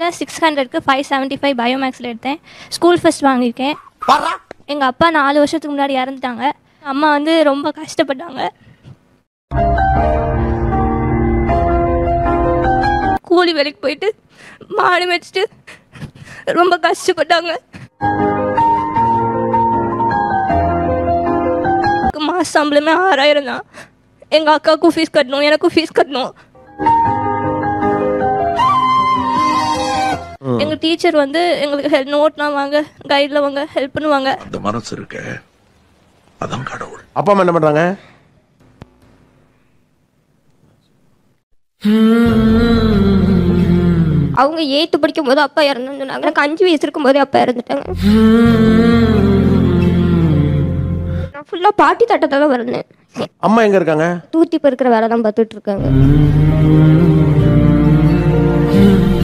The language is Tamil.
600க்கு 575 பயோமேக்ஸில் எடுத்தேன். ஸ்கூல் ஃபர்ஸ்ட் வாங்கியிருக்கேன். எங்கள் அப்பா 4 வருஷத்துக்கு முன்னாடி இறந்துட்டாங்க. அம்மா வந்து ரொம்ப கஷ்டப்பட்டாங்க. கூலி வேலைக்கு போயிட்டு மாடு வச்சுட்டு ரொம்ப கஷ்டப்பட்டாங்க. மாச சம்பளமே 6000 தான். எங்கள் அக்காவுக்கும் ஃபீஸ் கட்டணும், எனக்கும் ஃபீஸ் கட்டணும். எங்க டீச்சர் வந்து எங்களுக்கு நோட்லாம் வாங்க, கைட்ல வாங்க, ஹெல்ப் பண்ணுவாங்க. அந்த மனசு இருக்க, அதான் கடவுள். அப்பா அம்மா என்ன பண்றாங்க? அவங்க 8th படிக்கும் போது அப்பா இறந்துன்னு சொன்னாங்க. எனக்கு 5 வயசு இருக்கும் போதே அப்பா இறந்துட்டாங்க. நான் ஃபுல்லா பாட்டி தட்டத்தை தான் வரேன். அம்மா எங்க இருக்காங்க? தூத்தி பெருக்கிற வேலை தான் பார்த்துட்டு இருக்காங்க.